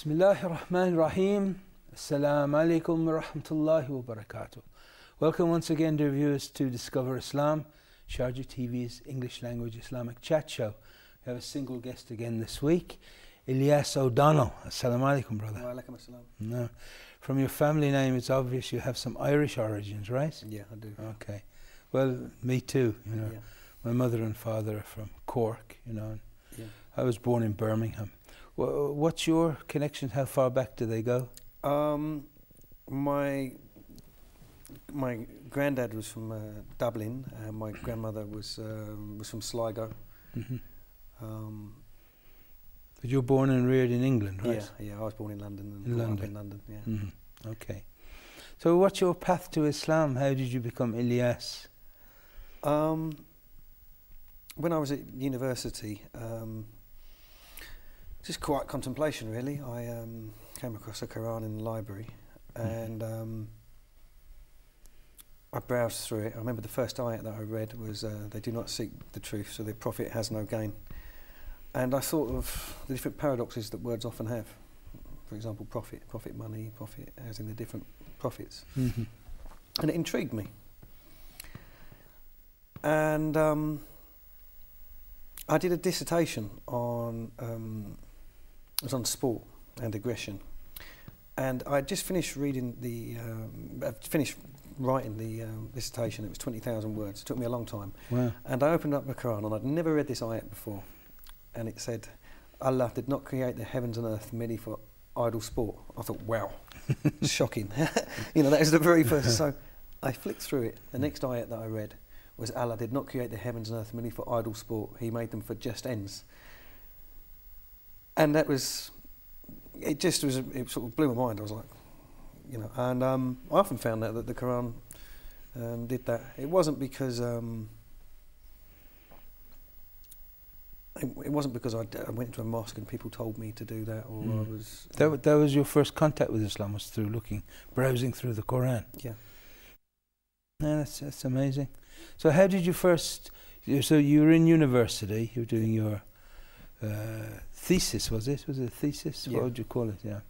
Bismillahirrahmanirrahim. Assalamu alaikum wa rahmatullahi wa barakatuh. Welcome once again, dear viewers, to Discover Islam, Sharjah TV's English language Islamic chat show. We have a single guest again this week, Elias O'Donnell. Assalamu alaikum, brother. Wa alaikum assalam. No. From your family name, it's obvious you have some Irish origins, right? Yeah, I do. Okay. Well, me too, you know. Yeah. My My mother and father are from Cork, you know. Yeah. I was born in Birmingham. What's your connection? How far back do they go? My granddad was from Dublin, and my grandmother was from Sligo. Mm-hmm. But you were born and reared in England, right? Yeah. I was born in London and In grew up London. in London. Yeah. Mm-hmm. Okay. So, what's your path to Islam? How did you become Elias? When I was at university, just quiet contemplation, really. I came across a Quran in the library, and I browsed through it. I remember the first ayat that I read was, "They do not seek the truth, so their prophet has no gain." And I thought of the different paradoxes that words often have. For example, profit money, profit, as in the different profits. Mm-hmm. And it intrigued me. And I did a dissertation on it was on sport and aggression, and I just finished reading finished writing the dissertation. It was 20,000 words. It took me a long time. Wow. And I opened up the Quran, and I'd never read this ayat before, and it said, "Allah did not create the heavens and earth merely for idle sport." I thought, wow, shocking. You know, that was the very first. So I flicked through it. The next ayat that I read was, "Allah did not create the heavens and earth merely for idle sport. He made them for just ends." And that was, it sort of blew my mind. I was like, you know, and I often found that the Quran did that. It wasn't because it wasn't because I went into a mosque and people told me to do that, or I was. That was your first contact with Islam, was through browsing through the Quran. Yeah. Yeah, that's amazing. So how did you first? So you were in university. You were doing your thesis, was it? Was it a thesis? Yeah. What would you call it? Yeah.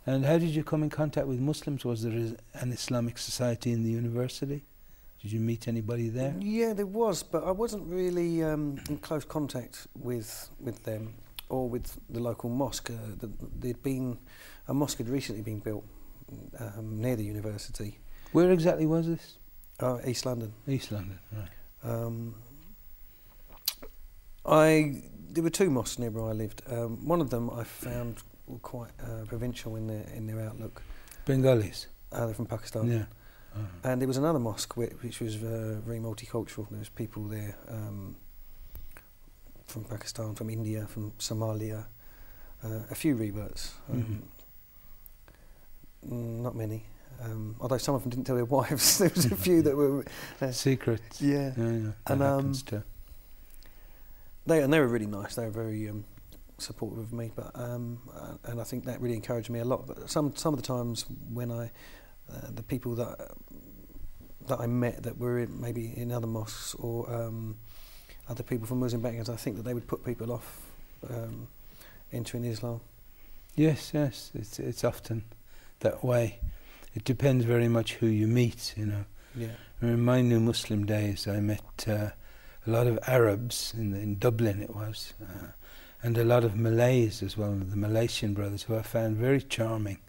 And how did you come in contact with Muslims? Was there an Islamic society in the university? Did you meet anybody there? Yeah, there was, but I wasn't really in close contact with them or with the local mosque. There'd been a mosque had recently been built near the university. Where exactly was this? East London. East London, right. There were two mosques near where I lived. One of them I found were quite provincial in their outlook. Bengalis? They're from Pakistan. Yeah. And there was another mosque which was very multicultural. There was people there from Pakistan, from India, from Somalia, a few reverts. Not many. Although some of them didn't tell their wives. There was a few that were secrets. Yeah. That happens too. They were really nice. They were very supportive of me, but and I think that really encouraged me a lot. But some of the times when the people that I met that were maybe in other mosques or other people from Muslim backgrounds, I think that they would put people off entering Islam. Yes, it's often that way. It depends very much who you meet, you know. Yeah. In my new Muslim days, I met a lot of Arabs in Dublin. It was, and a lot of Malays as well. The Malaysian brothers, who I found very charming,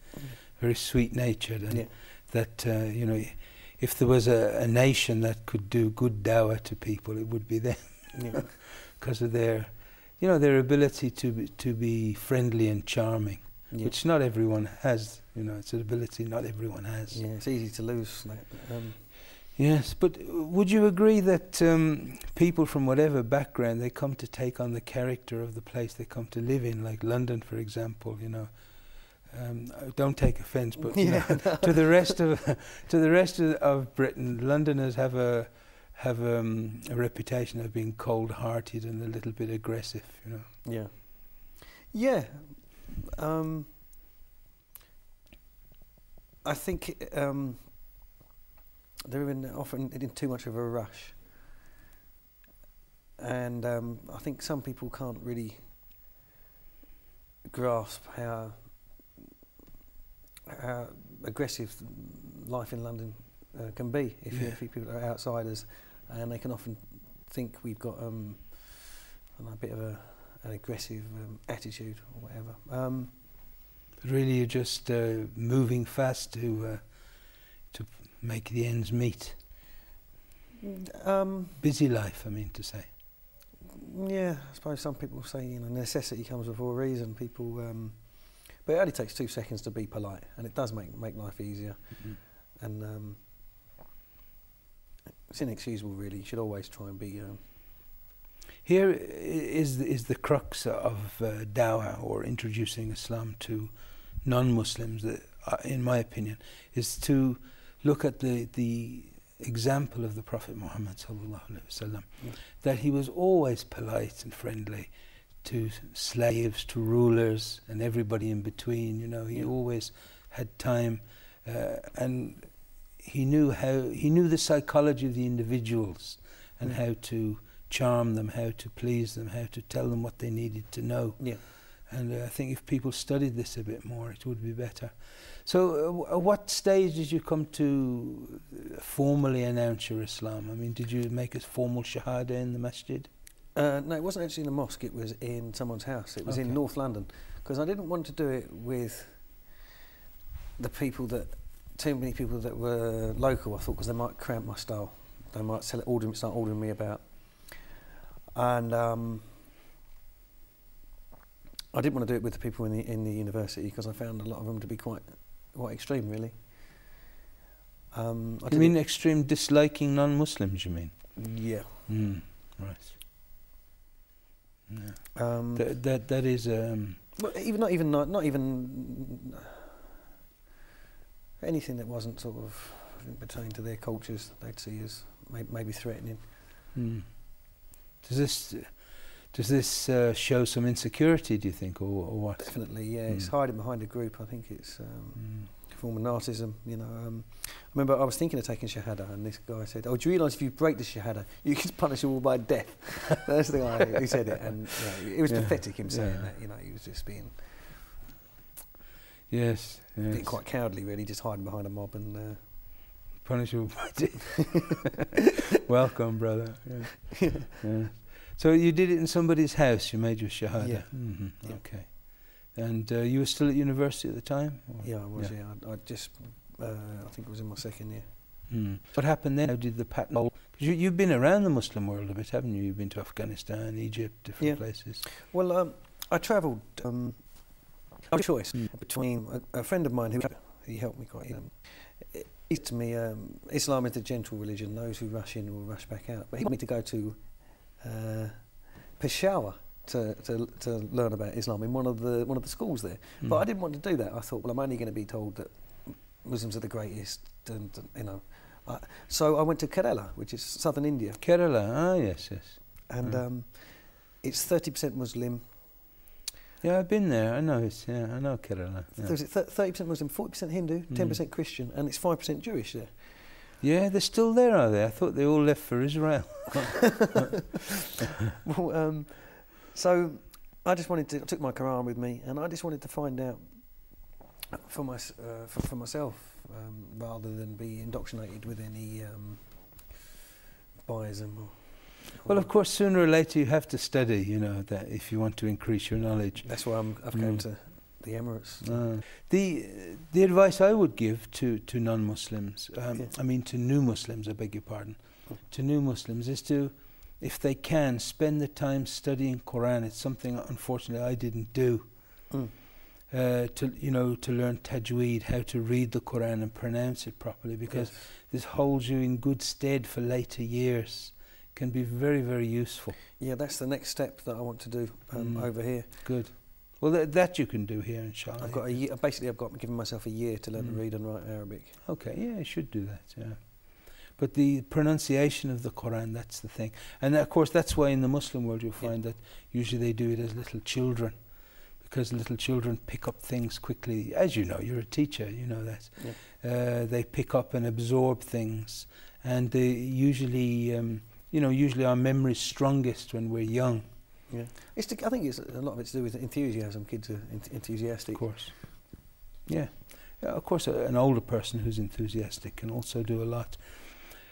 very sweet-natured, and that you know, if there was a nation that could do good dawah to people, it would be them, because of their, you know, their ability to be friendly and charming. Yeah. Which not everyone has, you know, it's an ability not everyone has. Yeah, it's easy to lose. Yes, but would you agree that people from whatever background, they come to take on the character of the place they come to live in, like London, for example, you know. Don't take offence, but you know, to the rest of Britain, Londoners have a reputation of being cold-hearted and a little bit aggressive, you know. Yeah. Yeah. I think they're often in too much of a rush, and I think some people can't really grasp how how aggressive life in London can be if people are outsiders, and they can often think we've got a bit of an aggressive attitude or whatever. Really, you're just moving fast to make the ends meet. Busy life, I mean to say. Yeah, I suppose some people say, you know, necessity comes before reason. People, but it only takes 2 seconds to be polite, and it does make life easier. Mm-hmm. And it's inexcusable, really. You should always try and be. Here is the crux of dawah, or introducing Islam to non-Muslims. That, in my opinion, is to look at the example of the Prophet Muhammad sallallahu alaihi wasallam, that he was always polite and friendly to slaves, to rulers, and everybody in between. You know, he always had time, and he knew the psychology of the individuals and how to charm them, how to please them, how to tell them what they needed to know. Yeah. And I think if people studied this a bit more, it would be better. So at what stage did you come to formally announce your Islam? I mean, did you make a formal shahada in the masjid? No, it wasn't actually in a mosque. It was in someone's house. It was in North London, because I didn't want to do it with too many people that were local. I thought, because they might cramp my style. They might start ordering me about. And I didn't want to do it with the people in the university, because I found a lot of them to be quite extreme, really. You mean extreme disliking non-Muslims, you mean? Yeah. Right. Yeah. That is. Well, not even anything that wasn't sort of pertaining to their cultures, they'd see as maybe threatening. Does this show some insecurity, do you think, or what? Definitely, yeah. It's hiding behind a group. I think it's a form of narcissism, you know. I remember I was thinking of taking Shahada, and this guy said, "Oh, do you realise if you break the Shahada, you can punish you all by death?" That's the guy who said it, and you know, it was pathetic him saying that. You know, he was just being being quite cowardly, really, just hiding behind a mob and punish you by death. Welcome, brother. Yeah. So you did it in somebody's house. You made your Shahada. Yeah. Mm-hmm. Yeah. Okay. And you were still at university at the time? Or? Yeah, I was. Yeah, I just I think it was in my second year. What happened then? How did the pattern? Because you've been around the Muslim world a bit, haven't you? You've been to Afghanistan, Egypt, different places. Well, I travelled. I had a choice between a friend of mine who he helped me quite. He said to me, Islam is the gentle religion. Those who rush in will rush back out. But he wanted me to go to Peshawar to learn about Islam in one of the schools there. But I didn't want to do that. I thought, well, I'm only going to be told that Muslims are the greatest, and you know. So I went to Kerala, which is southern India. Kerala, yes. And it's 30% Muslim. Yeah, I've been there. I know I know Kerala. Yeah. 30% Muslim, 40% Hindu, 10% Christian, and it's 5% Jewish there. Yeah, they're still there, are they? I thought they all left for Israel. Well, so I took my Quran with me, and I just wanted to find out for myself, rather than be indoctrinated with any biasm. Well, of course, sooner or later you have to study, you know, that if you want to increase your knowledge. That's why I've come to the Emirates. The advice I would give to non-Muslims, I mean to new Muslims, I beg your pardon, to new Muslims is to, if they can, spend the time studying Quran. It's something, unfortunately, I didn't do. To learn tajweed, how to read the Quran and pronounce it properly, because this holds you in good stead for later years. Can be very, very useful. Yeah, that's the next step that I want to do over here. Good. Well, that you can do here, inshallah. I've got a year. Basically, I've got given myself a year to learn to read and write Arabic. Okay, yeah, you should do that. Yeah, but the pronunciation of the Quran, that's the thing. And of course, that's why in the Muslim world you'll find that usually they do it as little children, because little children pick up things quickly. As you know, you're a teacher, you know that. Yeah. They pick up and absorb things, and they usually. Usually our memory is strongest when we're young. Yeah, I think it's a lot of it to do with enthusiasm. Kids are enthusiastic. Of course. Yeah, Of course, an older person who's enthusiastic can also do a lot.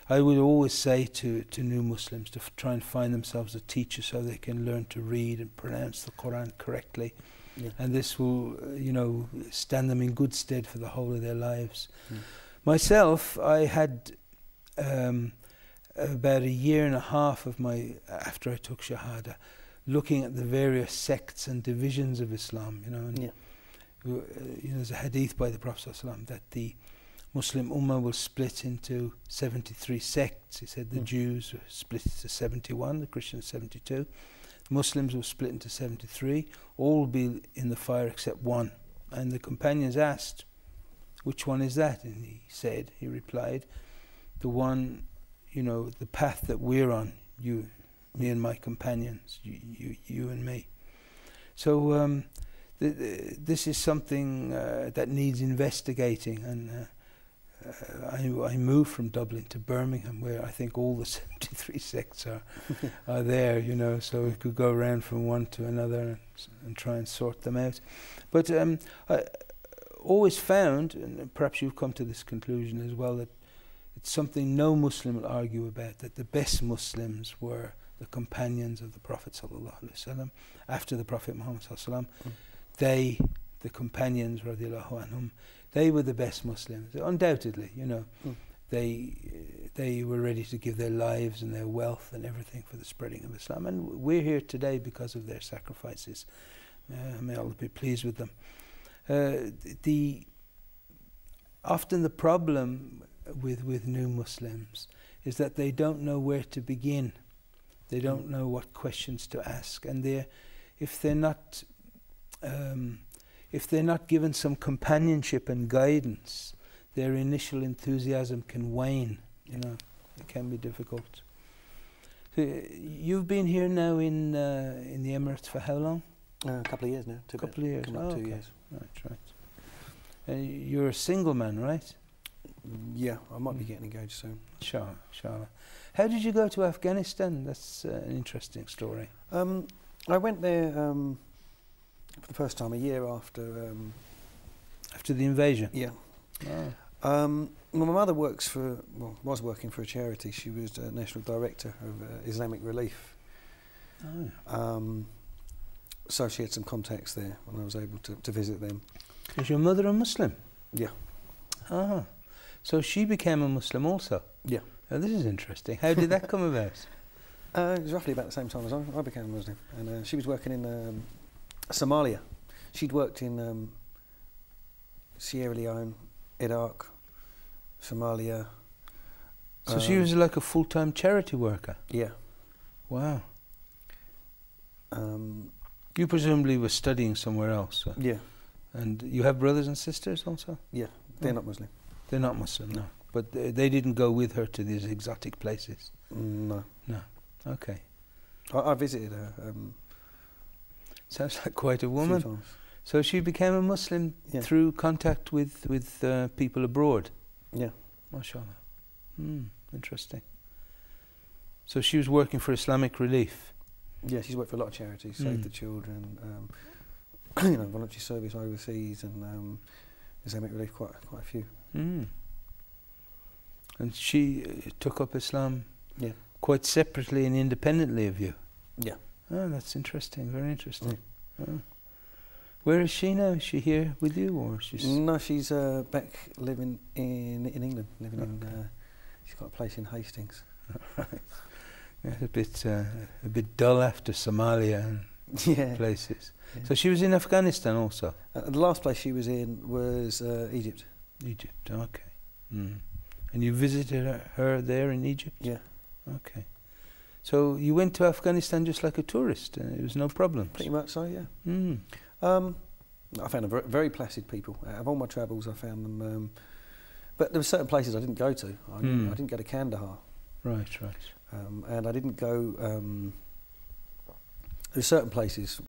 I would always say to new Muslims to try and find themselves a teacher so they can learn to read and pronounce the Quran correctly. Yeah. And this will, stand them in good stead for the whole of their lives. Mm. Myself, I had about a year and a half after I took Shahada, looking at the various sects and divisions of Islam, there's a hadith by the Prophet ﷺ that the Muslim Ummah will split into 73 sects. He said the Jews will split into 71, the Christians 72. The Muslims will split into 73. All will be in the fire except one. And the companions asked, which one is that? And he replied, the one, the path that we're on, me and my companions, you and me. So this is something that needs investigating, and I moved from Dublin to Birmingham, where I think all the 73 sects are there, so we could go around from one to another and try and sort them out. But I always found, and perhaps you've come to this conclusion as well, that it's something no Muslim will argue about, that the best Muslims were the companions of the Prophet ﷺ. After the Prophet Muhammad ﷺ, the companions, radiallahu anhum, they were the best Muslims, undoubtedly. They were ready to give their lives and their wealth and everything for the spreading of Islam, and we're here today because of their sacrifices. May Allah be pleased with them. Often the problem with new Muslims is that they don't know where to begin. They don't know what questions to ask, and if they're not given some companionship and guidance, their initial enthusiasm can wane. It can be difficult. So you've been here now in the Emirates for how long? A couple of years now. A couple of years. Coming up 2 years. Right. You're a single man, right? Yeah, I might be getting engaged soon. Inshallah. How did you go to Afghanistan? That's an interesting story. I went there for the first time a year after... after the invasion? Yeah. Oh. My mother was working for a charity. She was the National Director of Islamic Relief. Oh. So she had some contacts there, and I was able to visit them. Is your mother a Muslim? Yeah. Ah. So she became a Muslim also? Yeah. Oh, this is interesting. How did that come about? It was roughly about the same time as I became a Muslim. And she was working in Somalia. She'd worked in Sierra Leone, Iraq, Somalia. So she was like a full-time charity worker? Yeah. Wow. You presumably were studying somewhere else? Yeah. And you have brothers and sisters also? Yeah, they're not Muslim. They're not Muslim, no. But they didn't go with her to these exotic places? No. No. Okay. I visited her. Sounds like quite a woman. A few times. So she became a Muslim through contact with people abroad? Yeah. MashaAllah. Interesting. So she was working for Islamic Relief? Yeah, she's worked for a lot of charities, Save the Children, voluntary service overseas, and Islamic Relief, quite a few. And she took up Islam quite separately and independently of you? Yeah. Oh, that's interesting, very interesting. Mm. Where is she now? Is she here with you, or she's? No, she's back living in England. She's got a place in Hastings. Right. Yeah, a bit dull after Somalia and places. Yeah. So she was in Afghanistan also? The last place she was in was Egypt. Egypt, okay. And you visited her there in Egypt? Yeah. Okay. So you went to Afghanistan just like a tourist, and it was no problem? Pretty much so, yeah. I found them very placid people. Out of all my travels, I found them... but there were certain places I didn't go to. I didn't go to Kandahar. Right. And I didn't go... there were certain places